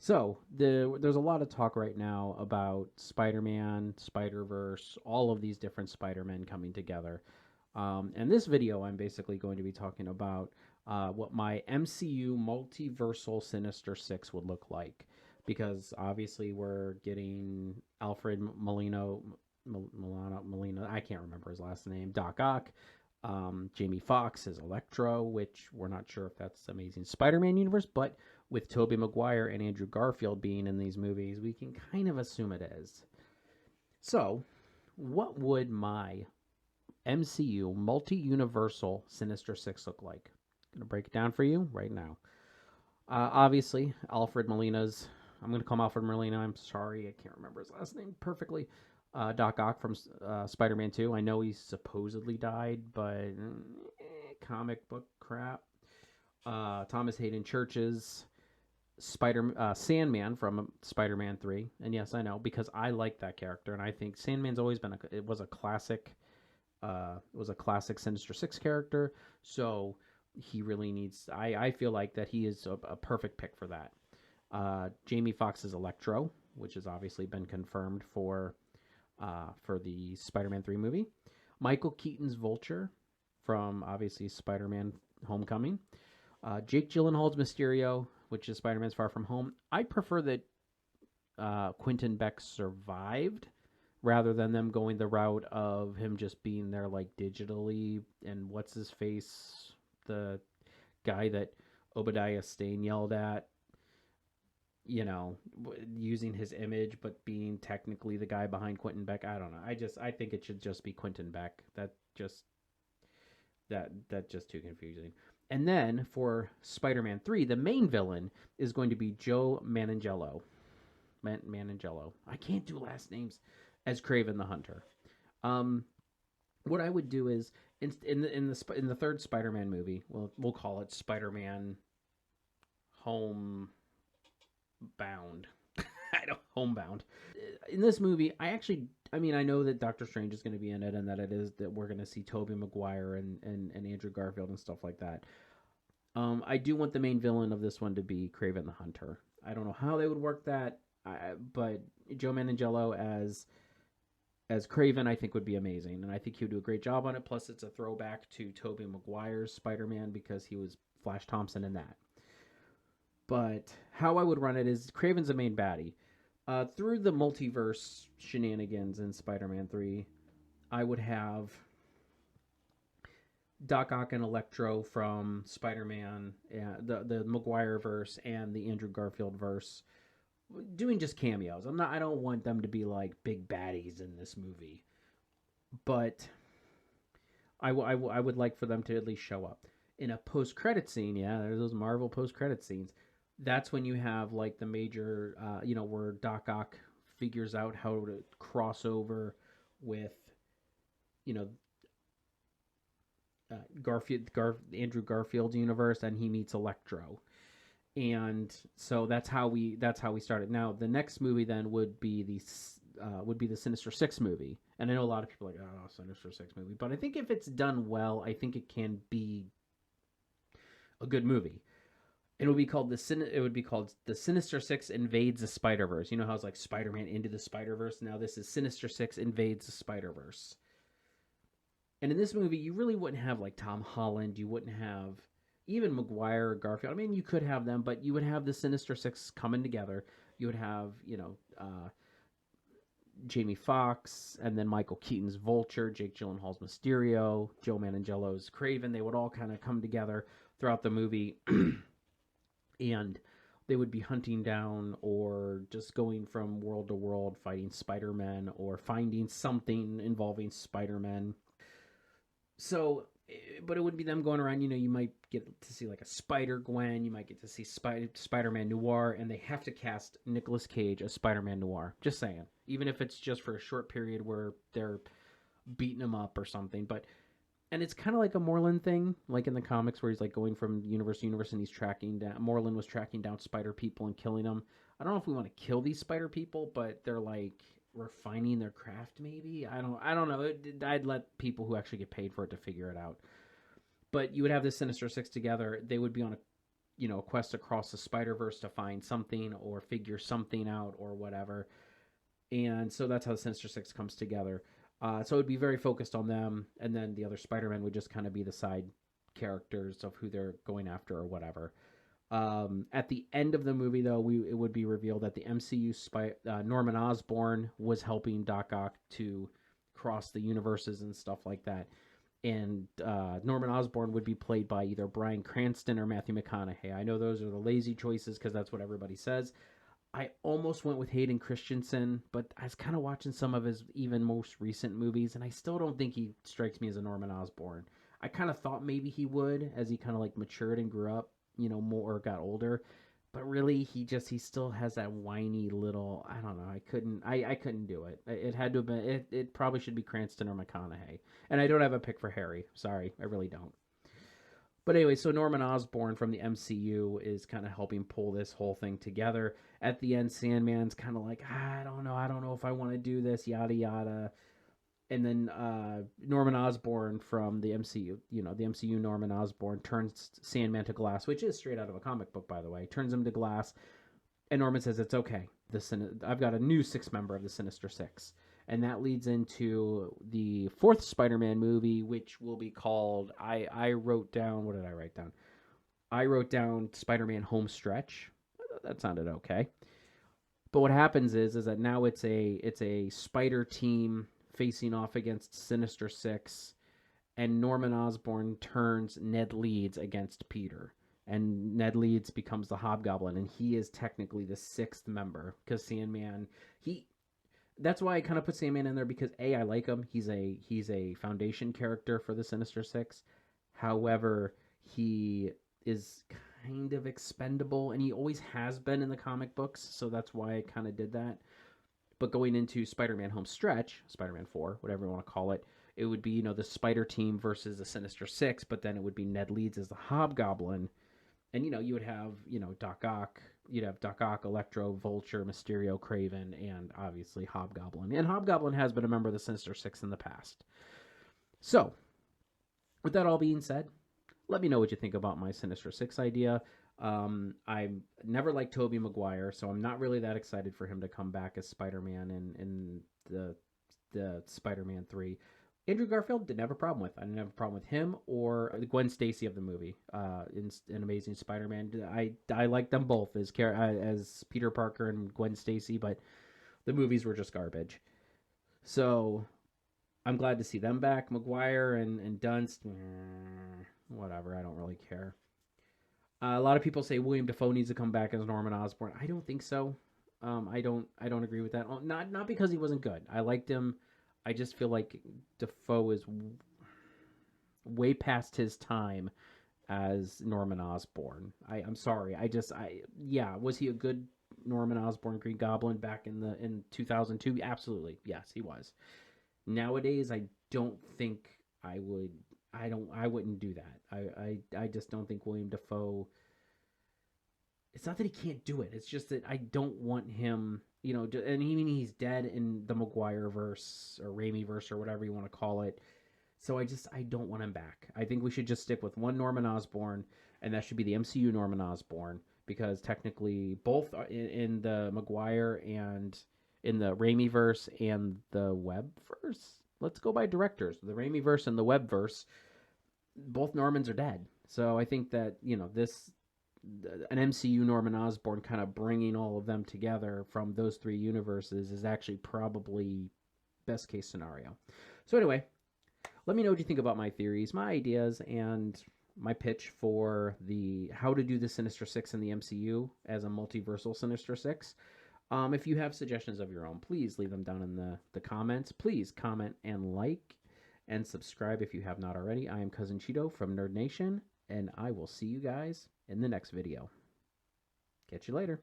So there's a lot of talk right now about Spider-Man, Spider-Verse, all of these different Spider-Men coming together. And this video, I'm basically going to be talking about what my MCU Multiversal Sinister Six would look like, because obviously we're getting Alfred Molina. I can't remember his last name. Doc Ock. Jamie Foxx is Electro, which we're not sure if that's Amazing Spider-Man universe, but with Tobey Maguire and Andrew Garfield being in these movies, we can kind of assume it is. So, what would my MCU multi-universal Sinister Six look like? I'm gonna break it down for you right now. Obviously, Alfred Molina's. I'm gonna call him Alfred Molina. I'm sorry, I can't remember his last name perfectly. Doc Ock from Spider-Man 2. I know he supposedly died, but comic book crap. Thomas Hayden Church's Sandman from Spider-Man 3. And yes, I know, because I like that character, and I think Sandman's always been it was a classic. It was a classic Sinister Six character, so he really needs. I feel like that he is a perfect pick for that. Jamie Foxx's Electro, which has obviously been confirmed for the Spider-Man 3 movie. Michael Keaton's Vulture from obviously Spider-Man Homecoming. Jake Gyllenhaal's Mysterio, which is Spider-Man's Far From Home. I prefer that Quentin Beck survived rather than them going the route of him just being there like digitally. And what's his face, the guy that Obadiah Stane yelled at, using his image but being technically the guy behind Quentin Beck. I don't know. I think it should just be Quentin Beck. That just too confusing. And then for Spider-Man 3, the main villain is going to be Joe Manganiello. Manganiello. I can't do last names, as Kraven the Hunter. What I would do is in the third Spider-Man movie, we'll call it Spider-Man Homebound. I don't Homebound. In this movie, I mean, I know that Doctor Strange is going to be in it, and that we're going to see Tobey Maguire and Andrew Garfield and stuff like that. I do want the main villain of this one to be Kraven the Hunter. I don't know how they would work that, but Joe Manganiello as Kraven, I think would be amazing, and I think he would do a great job on it. Plus, it's a throwback to Tobey Maguire's Spider-Man because he was Flash Thompson in that. But how I would run it is Kraven's the main baddie. Through the multiverse shenanigans in Spider-Man 3, I would have Doc Ock and Electro from Spider-Man, the Maguire verse and the Andrew Garfield verse, doing just cameos. I don't want them to be like big baddies in this movie, but I would like for them to at least show up in a post-credit scene. Yeah, there's those Marvel post-credit scenes. That's when you have like the major, where Doc Ock figures out how to cross over with, you know, Andrew Garfield's universe, and he meets Electro, and so that's how we started. Now the next movie then would be the Sinister Six movie, and I know a lot of people are like, oh, Sinister Six movie, but I think if it's done well, I think it can be a good movie. It would be called the Sinister Six Invades the Spider Verse. You know how it's like Spider-Man into the Spider Verse. Now this is Sinister Six Invades the Spider Verse. And in this movie, you really wouldn't have like Tom Holland. You wouldn't have even Maguire or Garfield. I mean, you could have them, but you would have the Sinister Six coming together. You would have, Jamie Foxx, and then Michael Keaton's Vulture, Jake Gyllenhaal's Mysterio, Joe Manganiello's Kraven. They would all kind of come together throughout the movie, and they would be hunting down or just going from world to world fighting Spider-Man or finding something involving Spider-Man. So, but it wouldn't be them going around. You might get to see like a Spider-Gwen. You might get to see Spider-Man Noir, and they have to cast Nicolas Cage as Spider-Man Noir. Just saying. Even if it's just for a short period where they're beating him up or something. And it's kind of like a Moreland thing, like in the comics where he's like going from universe to universe, and he's tracking down. Moreland was tracking down spider people and killing them. I don't know if we want to kill these spider people, but they're like refining their craft. Maybe I don't know. I'd let people who actually get paid for it to figure it out. But you would have the Sinister Six together. They would be on a quest across the Spider-Verse to find something or figure something out or whatever. And so that's how the Sinister Six comes together. So it would be very focused on them, and then the other Spider-Man would just kind of be the side characters of who they're going after or whatever. At the end of the movie, though, it would be revealed that the MCU Norman Osborn was helping Doc Ock to cross the universes and stuff like that. And Norman Osborn would be played by either Bryan Cranston or Matthew McConaughey. I know those are the lazy choices because that's what everybody says. I almost went with Hayden Christensen, but I was kind of watching some of his even most recent movies, and I still don't think he strikes me as a Norman Osborn. I kind of thought maybe he would as he kind of like matured and grew up, more got older. But really, he still has that whiny little. I don't know. I couldn't do it. It had to have been. It probably should be Cranston or McConaughey. And I don't have a pick for Harry. Sorry, I really don't. But anyway, so Norman Osborn from the MCU is kind of helping pull this whole thing together. At the end, Sandman's kind of like, I don't know if I want to do this, yada yada. And then Norman Osborn from the MCU, the MCU Norman Osborn turns Sandman to glass, which is straight out of a comic book, by the way. Turns him to glass, and Norman says it's okay. I've got a new sixth member of the Sinister Six. And that leads into the fourth Spider-Man movie, which will be called, I wrote down, what did I write down? I wrote down Spider-Man Home Stretch. That sounded okay. But what happens is that now it's a spider team facing off against Sinister Six, and Norman Osborn turns Ned Leeds against Peter. And Ned Leeds becomes the Hobgoblin, and he is technically the sixth member, because Sandman, that's why I kind of put Sandman in there, because A, I like him. He's a foundation character for the Sinister Six. However, he is kind of expendable, and he always has been in the comic books, so that's why I kind of did that. But going into Spider-Man Home Stretch, Spider-Man 4, whatever you want to call it, it would be, the Spider Team versus the Sinister Six, but then it would be Ned Leeds as the Hobgoblin. And, you would have, Doc Ock. You'd have Doc Ock, Electro, Vulture, Mysterio, Kraven, and obviously Hobgoblin. And Hobgoblin has been a member of the Sinister Six in the past. So, with that all being said, let me know what you think about my Sinister Six idea. I never liked Tobey Maguire, so I'm not really that excited for him to come back as Spider-Man in the Spider-Man 3. Andrew Garfield didn't have a problem with. I didn't have a problem with him or Gwen Stacy of the movie in Amazing Spider-Man. I like them both as Peter Parker and Gwen Stacy, but the movies were just garbage. So I'm glad to see them back. Maguire and Dunst, whatever. I don't really care. A lot of people say William Dafoe needs to come back as Norman Osborn. I don't think so. I don't agree with that. Not because he wasn't good. I liked him. I just feel like Dafoe is way past his time as Norman Osborn. I'm sorry. Was he a good Norman Osborn Green Goblin back in 2002? Absolutely. Yes, he was. Nowadays, I don't think I would. I wouldn't do that. I just don't think William Dafoe. It's not that he can't do it. It's just that I don't want him. And he's dead in the Maguire verse or Raimi verse or whatever you want to call it. So I don't want him back. I think we should just stick with one Norman Osborn, and that should be the MCU Norman Osborn, because technically both are in the Maguire and in the Raimi verse and the Webb verse. Let's go by directors. The Raimi verse and the Webb verse, both Normans are dead. So I think that an MCU Norman Osborn kind of bringing all of them together from those three universes is actually probably best case scenario. So anyway, let me know what you think about my theories, my ideas, and my pitch for how to do the Sinister Six in the MCU as a multiversal Sinister Six. If you have suggestions of your own, please leave them down in the comments. Please comment and like and subscribe if you have not already. I am Cousin Cheeto from Nerd Nation, and I will see you guys in the next video. Catch you later.